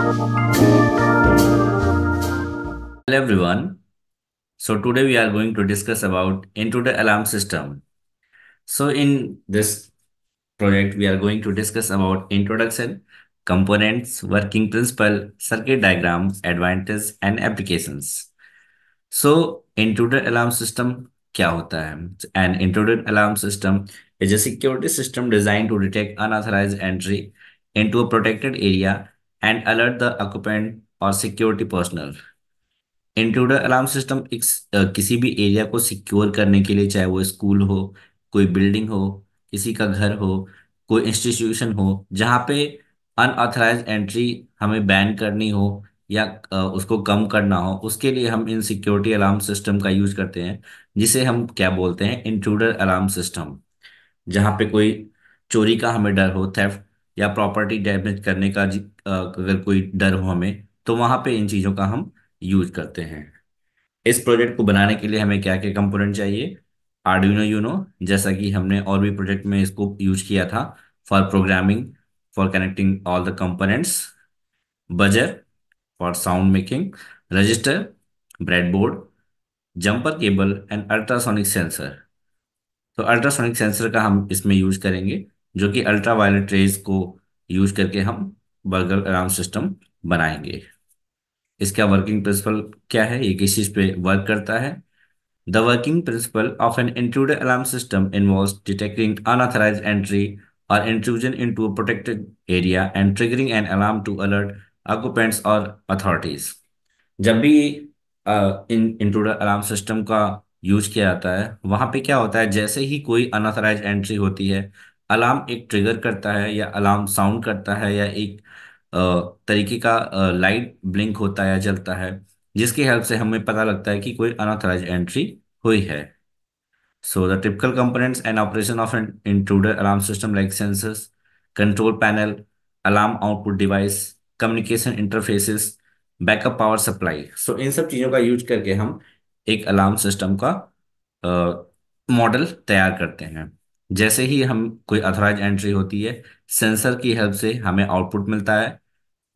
Hello everyone. So today we are going to discuss about intruder alarm system. So in this project we are going to discuss about introduction, components, working principle, circuit diagram, advantages and applications. So intruder alarm system क्या होता है? An intruder alarm system is a security system designed to detect unauthorized entry into a protected area and alert the occupant or security personnel. Intruder alarm system किसी भी area को secure करने के लिए, चाहे वो स्कूल हो, कोई बिल्डिंग हो, किसी का घर हो, कोई इंस्टीट्यूशन हो, जहाँ पे अनऑथराइज एंट्री हमें बैन करनी हो या उसको कम करना हो, उसके लिए हम इन सिक्योरिटी अलार्म सिस्टम का यूज करते हैं, जिसे हम क्या बोलते हैं, इंट्रूडर अलार्म सिस्टम। जहाँ पे कोई चोरी का हमें डर हो, थेफ्ट या प्रॉपर्टी डैमेज करने का अगर कोई डर हो हमें, तो वहाँ पे इन चीज़ों का हम यूज करते हैं। इस प्रोजेक्ट को बनाने के लिए हमें क्या क्या कंपोनेंट चाहिए? आर्डुइनो यूनो, जैसा कि हमने और भी प्रोजेक्ट में इसको यूज किया था, for programming, for connecting all the components. Buzzer, for sound making. Register, breadboard, jumper cable and ultrasonic sensor. तो अल्ट्रासोनिक सेंसर का हम इसमें यूज करेंगे, जो कि अल्ट्रा वायलेट रेज को यूज करके हम बर्गर अलार्म सिस्टम बनाएंगे। इसका वर्किंग प्रिंसिपल क्या है, ये किस चीज पे वर्क करता है? The working principle of an intruder alarm system involves detecting unauthorized entry or intrusion into a protected area and triggering an alarm to alert occupants or authorities. जब भी इन इंट्रूडर अलार्म सिस्टम का use किया जाता है, वहां पे क्या होता है, जैसे ही कोई अनऑथराइज एंट्री होती है, अलार्म एक ट्रिगर करता है या अलार्म साउंड करता है या एक तरीके का लाइट ब्लिंक होता है या जलता है, जिसकी हेल्प से हमें पता लगता है कि कोई अनऑथराइज एंट्री हुई है। So the typical components and operation of an intruder alarm system like sensors, control panel, alarm output device, communication interfaces, backup power supply. So इन सब चीज़ों का यूज करके हम एक अलार्म सिस्टम का मॉडल तैयार करते हैं। जैसे ही हम कोई अथॉराइज एंट्री होती है, सेंसर की हेल्प से हमें आउटपुट मिलता है,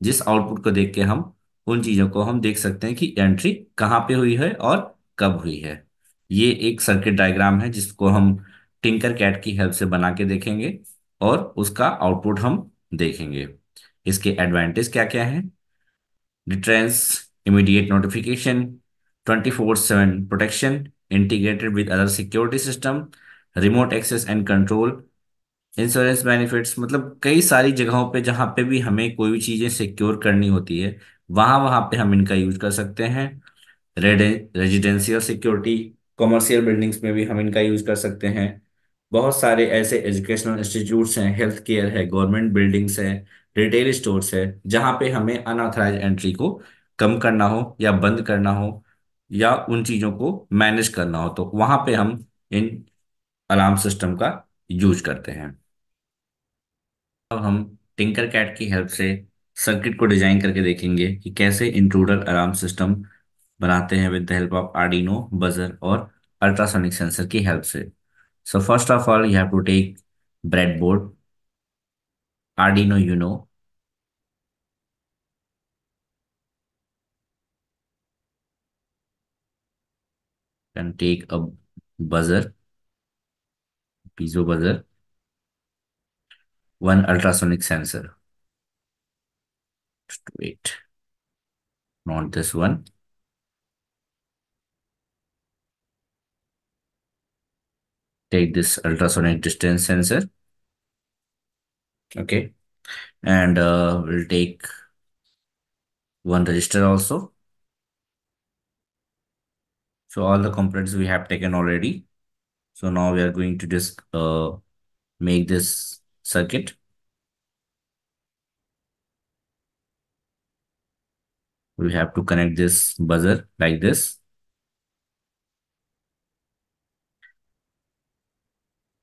जिस आउटपुट को देख के हम उन चीज़ों को हम देख सकते हैं कि एंट्री कहाँ पे हुई है और कब हुई है। ये एक सर्किट डायग्राम है जिसको हम टिंकर कैट की हेल्प से बना के देखेंगे और उसका आउटपुट हम देखेंगे। इसके एडवांटेज क्या क्या हैं? Deterrence, immediate notification, 24/7 protection integrated with other security system, remote access and control, insurance benefits. मतलब कई सारी जगहों पे जहाँ पे भी हमें कोई भी चीज़ें सिक्योर करनी होती है, वहाँ वहाँ पे हम इनका यूज कर सकते हैं। रेजिडेंशियल सिक्योरिटी, कॉमर्शियल बिल्डिंग्स में भी हम इनका यूज कर सकते हैं। बहुत सारे ऐसे एजुकेशनल इंस्टीट्यूट्स हैं, हेल्थ केयर है, गवर्नमेंट बिल्डिंग्स हैं, रिटेल स्टोर्स है, जहाँ पे हमें अनऑथराइज एंट्री को कम करना हो या बंद करना हो या उन चीज़ों को मैनेज करना हो, तो वहाँ पे हम इन अलार्म सिस्टम का यूज करते हैं। अब हम टिंकर कैट की हेल्प से सर्किट को डिजाइन करके देखेंगे कि कैसे इंट्रूडर अलार्म सिस्टम बनाते हैं with the help of Arduino, buzzer और अल्ट्रासोनिक सेंसर की हेल्प से। So first of all you have to take breadboard, Arduino Uno, and take a buzzer, piezo buzzer, one ultrasonic sensor. Just wait, not this one. Take this ultrasonic distance sensor, okay, and we'll take one resistor also. So all the components we have taken already. So now we are going to just make this circuit. We have to connect this buzzer like this.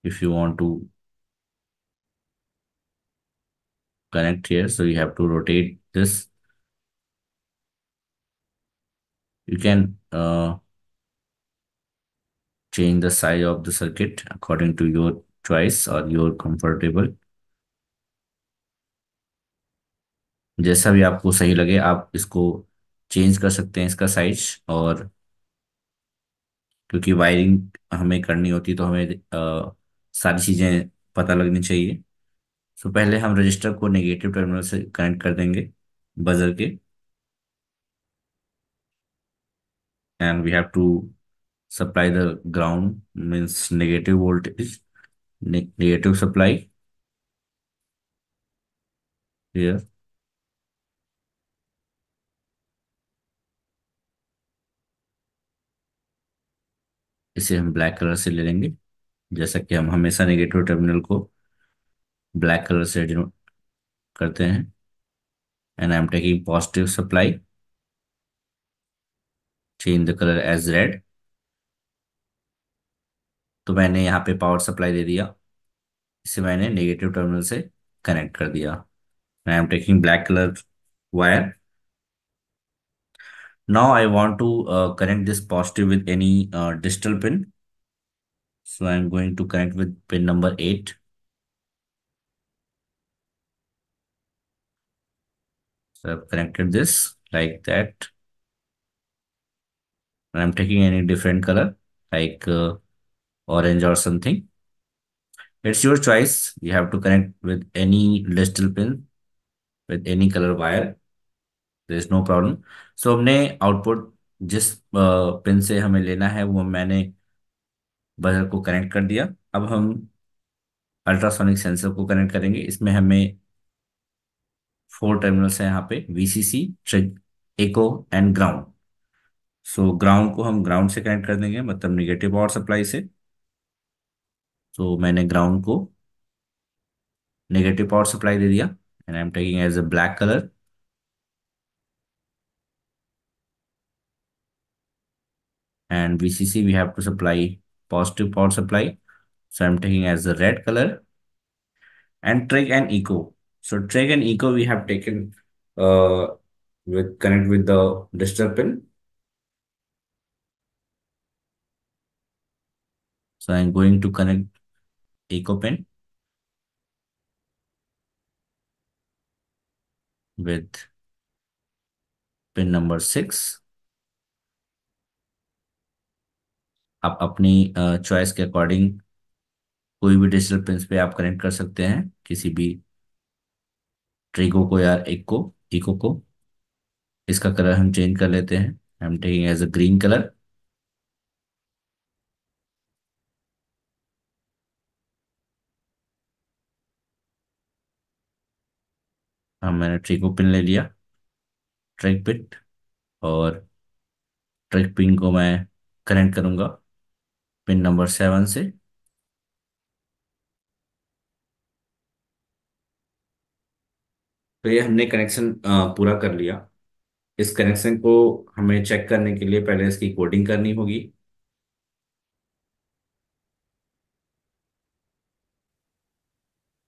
If you want to connect here, so you have to rotate this. You can change the size of the circuit according to your choice or your comfortable. जैसा भी आपको सही लगे आप इसको change कर सकते हैं इसका साइज। और क्योंकि वायरिंग हमें करनी होती तो हमें सारी चीज़ें पता लगनी चाहिए। सो पहले हम रजिस्टर को नेगेटिव टर्मिनल से कनेक्ट कर देंगे बजर के। And we have to supply the ground means negative voltage, negative supply here. इसे हम ब्लैक कलर से ले लेंगे, जैसा कि हम हमेशा नेगेटिव टर्मिनल को ब्लैक कलर से डिनोट करते हैं। And I am taking positive supply, change the colour as red. तो मैंने यहाँ पे पावर सप्लाई दे दिया, इसे मैंने नेगेटिव टर्मिनल से कनेक्ट कर दिया। आई am taking black colour wire. Now I want to connect this positive with any digital pin. So I'm going to connect with pin number 8. So I've connected this like that. And I'm taking any different color like orange or something. It's your choice. You have to connect with any digital pin with any color wire. There is no problem. So हमने output जिस pin से हमें लेना है वो मैंने buzzer को connect कर दिया। अब हम अल्ट्रासोनिक सेंसर को कनेक्ट करेंगे। इसमें हमें 4 टर्मिनल्स हैं यहाँ पे, VCC, trig, echo and ground. So ground को हम ग्राउंड से कनेक्ट कर देंगे, मतलब निगेटिव पावर सप्लाई से। तो मैंने ग्राउंड को नेगेटिव पावर सप्लाई दे दिया and I am taking as a black colour. And VCC we have to supply positive power supply, so I'm taking as the red color. And trig and eco, so trig and eco we have taken uh with connect with the digital pin. So I'm going to connect eco pin with pin number 6। आप अपनी choice के according कोई भी digital pins पे आप connect कर सकते हैं, किसी भी ट्रिगो को या इको को। इसका कलर हम चेंज कर लेते हैं। I am taking as a green colour. हम मैंने ट्रिगो पिन ले लिया, ट्रिग पिन। और ट्रिग पिन को मैं कनेक्ट करूंगा पिन नंबर 7 से। तो ये हमने कनेक्शन पूरा कर लिया। इस कनेक्शन को हमें चेक करने के लिए पहले इसकी कोडिंग करनी होगी।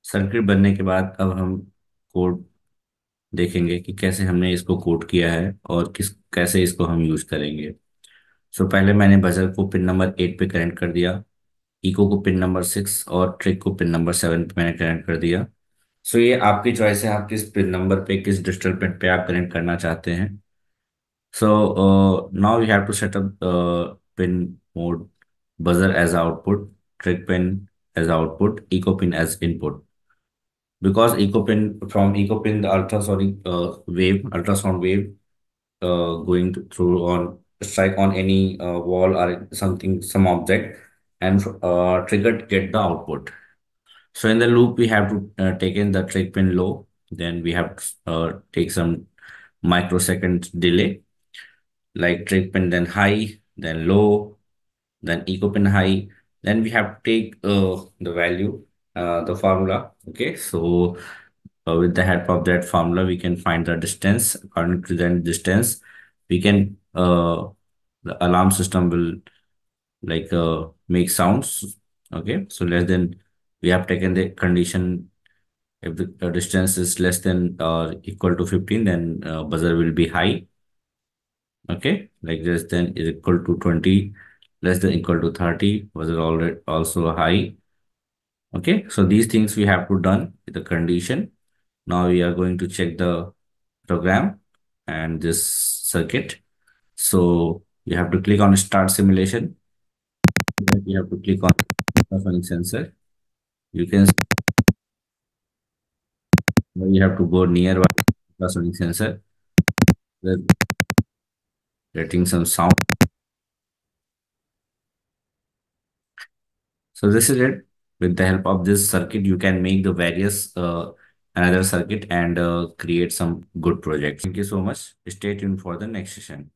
सर्किट बनने के बाद अब हम कोड देखेंगे कि कैसे हमने इसको कोड किया है और किस कैसे इसको हम यूज करेंगे। सो पहले मैंने बजर को पिन नंबर 8 पे कनेक्ट कर दिया, इको को पिन नंबर 6 और ट्रिक को पिन नंबर 7 पे मैंने कनेक्ट कर दिया। सो ये आपकी चॉइस है, आप किस पिन नंबर पे किस डिजिटल पिन पे आप कनेक्ट करना चाहते हैं। So now we have to set up pin mode, buzzer as output, trig pin as output, echo pin as input. Because eco pin, from eco pin the ultrasonic ultrasound wave going through on strike on any wall or something, some object, and triggered get the output. So in the loop we have to take in the trig pin low, then we have to take some microsecond delay, like trig pin then high, then low, then eco pin high. Then we have to take the value, the formula. Okay, so with the help of that formula we can find the distance. According to that distance we can the alarm system will like make sounds. Okay, so less than, we have taken the condition, if the distance is less than or equal to 15 then buzzer will be high. Okay, like less than is equal to 20, less than equal to 30, buzzer already also high. Okay, so these things we have to done with the condition. Now we are going to check the program and this circuit. So you have to click on start simulation. Then you have to click on ultrasonic sensor. You can you have to go nearby ultrasonic sensor. Then getting some sound. So this is it. With the help of this circuit, you can make the various another circuit and create some good projects. Thank you so much. Stay tuned for the next session.